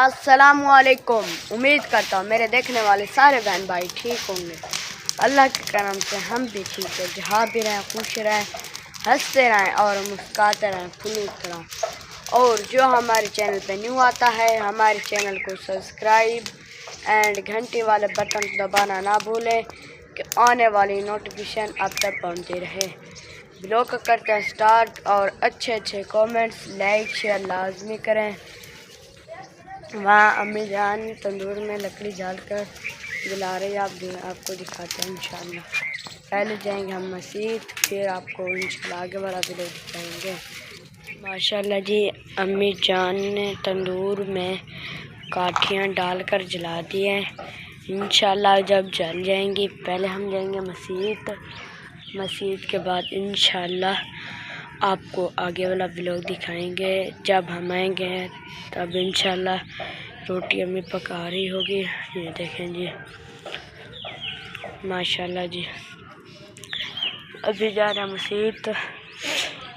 अस्सलामुअलैकुम। उम्मीद करता हूँ मेरे देखने वाले सारे बहन भाई ठीक होंगे। अल्लाह के करम से हम भी ठीक है। जहाँ भी रहें खुश रहें, हंसते रहें और मुस्कुराते रहें, खुलूत रहें। और जो हमारे चैनल पे न्यू आता है, हमारे चैनल को सब्सक्राइब एंड घंटी वाले बटन दबाना ना भूलें कि आने वाली नोटिफिकेशन अब तक पहुँचती रहे। ब्लॉग करते हैं स्टार्ट और अच्छे कमेंट्स लाइक शेयर लाजमी करें। वहाँ अम्मी जान तंदूर में लकड़ी डाल कर जला रही है। आपको दिखाते हैं इंशाल्लाह। पहले जाएंगे हम मस्जिद, फिर आपको इंशाल्लाह आगे वाला वीडियो दिखाएंगे। माशाल्लाह जी, अम्मी जान ने तंदूर में काठियाँ डालकर जला दी हैं। इंशाल्लाह जब जल जाएंगी, पहले हम जाएंगे मस्जिद, मस्जिद के बाद इंशाल्लाह आपको आगे वाला व्लॉग दिखाएंगे। जब हम आएंगे तब इंशाल्लाह रोटी अम्मी पका रही होगी। ये देखें जी, माशाल्लाह जी। अभी जा रहा मस्जिद,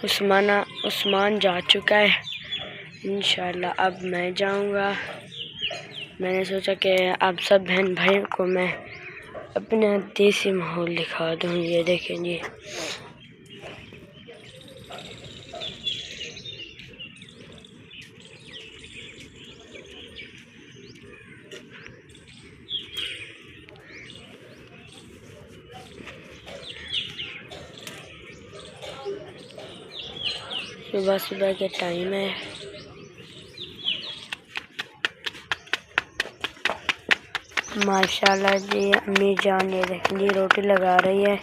उस्मान जा चुका है। इंशाल्लाह अब मैं जाऊंगा। मैंने सोचा कि आप सब बहन भाइयों को मैं अपना देसी माहौल दिखा दूँ। ये देखें जी, सुबह के टाइम है। माशाल्लाह जी, अम्मी जान ये देखें जी रोटी लगा रही है।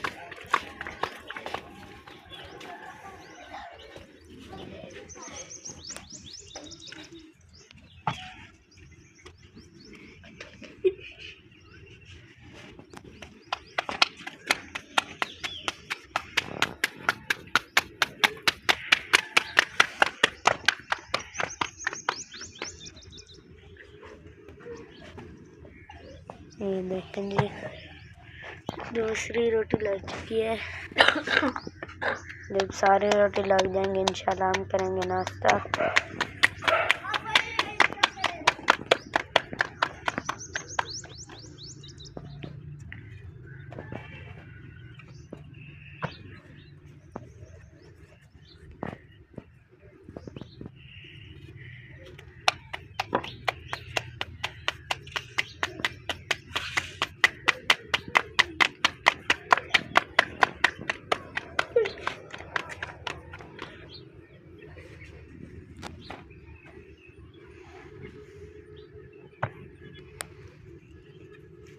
ये देखें जी, दूसरी रोटी लग चुकी है। जब सारे रोटी लग जाएंगे इंशाल्लाह हम करेंगे नाश्ता।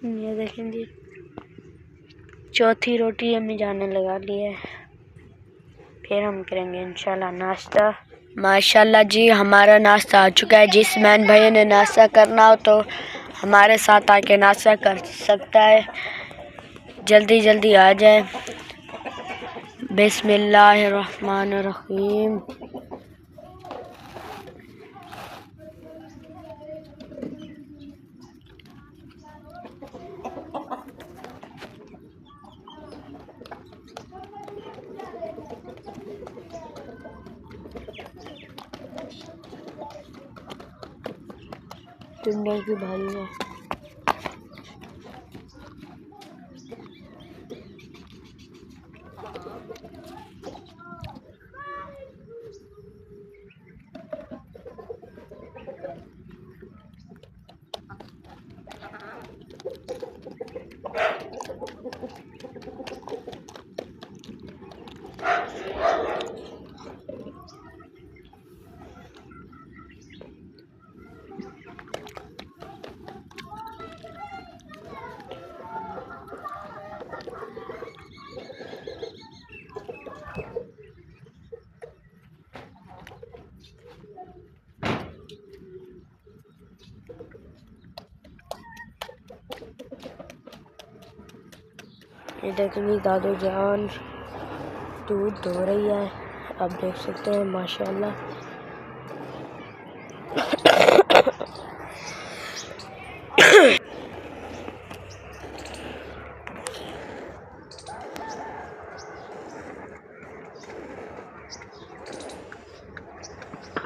ये देखें जी, चौथी रोटी हमें जाने लगा ली है। फिर हम करेंगे इंशाल्लाह नाश्ता। माशाल्लाह जी, हमारा नाश्ता आ चुका है। जिस बहन भाई ने नाश्ता करना हो तो हमारे साथ आके नाश्ता कर सकता है। जल्दी आ जाए। बिस्मिल्लाहिर्रहमानिर्रहीम। टिंडे की भाई है। ये देखेंगे दादू जान दूध धो रही है। आप देख सकते हैं माशाल्लाह।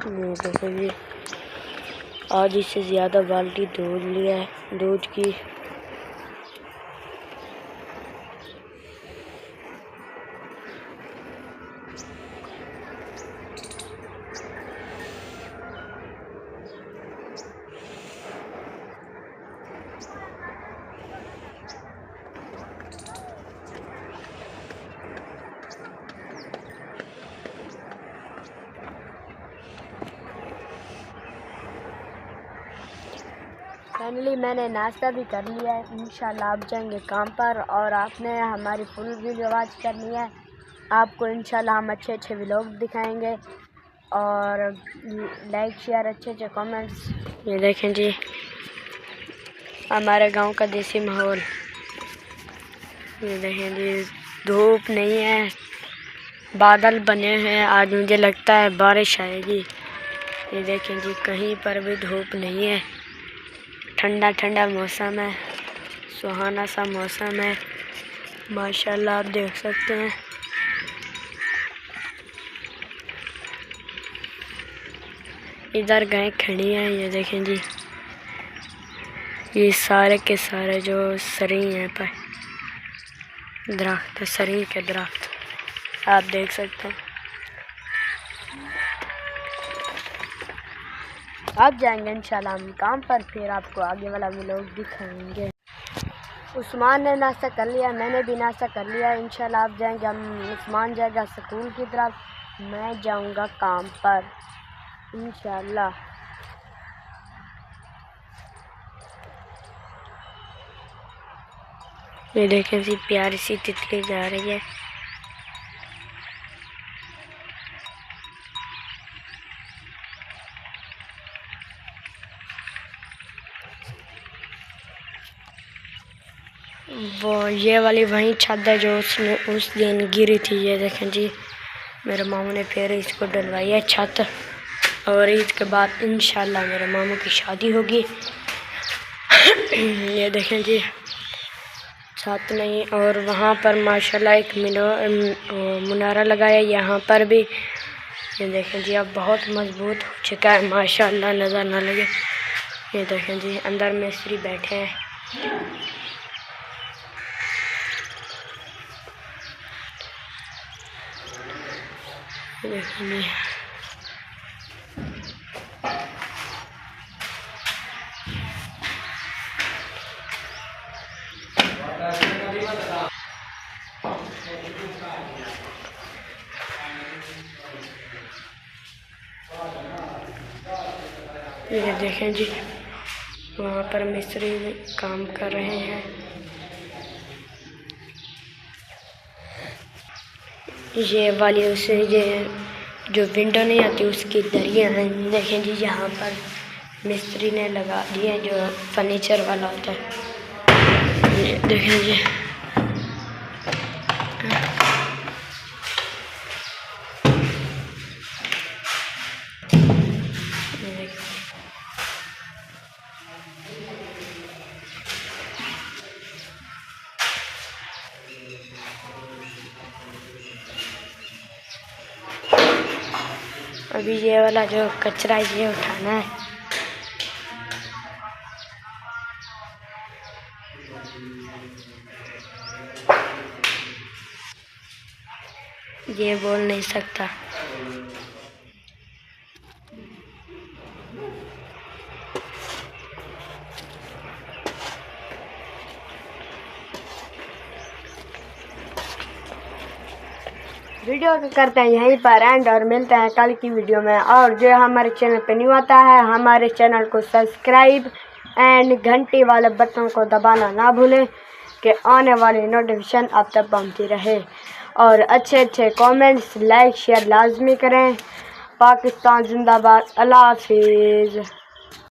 ये देखेंगे आधी से ज़्यादा बाल्टी दूध लिया है दूध की। फाइनली मैंने नाश्ता भी कर लिया है। इंशाल्लाह आप जाएंगे काम पर और आपने हमारी फुल वीडियो वॉच करनी है। आपको इंशाल्लाह हम अच्छे अच्छे व्लॉग दिखाएंगे और लाइक शेयर अच्छे कमेंट्स। ये देखें जी हमारे गांव का देसी माहौल। ये देखें जी धूप नहीं है, बादल बने हैं, आज मुझे लगता है बारिश आएगी। ये देखें जी कहीं पर भी धूप नहीं है, ठंडा ठंडा मौसम है, सुहाना सा मौसम है माशाल्लाह। आप देख सकते हैं इधर गाय खड़ी हैं। ये देखें जी ये सारे के सारे जो सरी हैं पर दरख्त, सरी के दरख्त आप देख सकते हैं। आप जाएंगे इंशाल्लाह हम काम पर, फिर आपको आगे वाला व्लॉग दिखाएंगे। उस्मान ने नाश्ता कर लिया, मैंने भी नाश्ता कर लिया। इंशाल्लाह आप जाएंगे, हम उस्मान जाएगा स्कूल की तरफ, मैं जाऊंगा काम पर इंशाल्लाह। ये देखें सी प्यारी सी तितली जा रही है। वो ये वाली वही छत है जो उसने उस दिन गिरी थी। ये देखें जी मेरे मामू ने फिर इसको डलवाई है छत और ईद के बाद इंशाल्लाह मेरे मामू की शादी होगी। ये देखें जी छत नहीं, और वहाँ पर माशाल्लाह एक मुनारा लगाया यहाँ पर भी। ये देखें जी अब बहुत मजबूत हो चुका है माशाल्लाह, नज़र ना लगे। ये देखें जी अंदर मिस्त्री बैठे हैं। देखिए ये देखें जी वहाँ पर मिस्त्री काम कर रहे हैं। ये वाली उसे ये जो विंडो नहीं आती उसकी दरियाँ हैं। देखें जी यहाँ पर मिस्त्री ने लगा दिए जो फर्नीचर वाला होता है। ये देखें जी अभी ये वाला जो कचरा ये उठाना है। ये बोल नहीं सकता। वीडियो को करते हैं यहीं पर एंड और मिलते हैं कल की वीडियो में। और जो हमारे चैनल पे न्यू आता है हमारे चैनल को सब्सक्राइब एंड घंटी वाले बटन को दबाना ना भूलें कि आने वाली नोटिफिकेशन आप तक पहुंचती रहे। और अच्छे कमेंट्स लाइक शेयर लाजमी करें। पाकिस्तान जिंदाबाद। अल्लाह हाफिज़।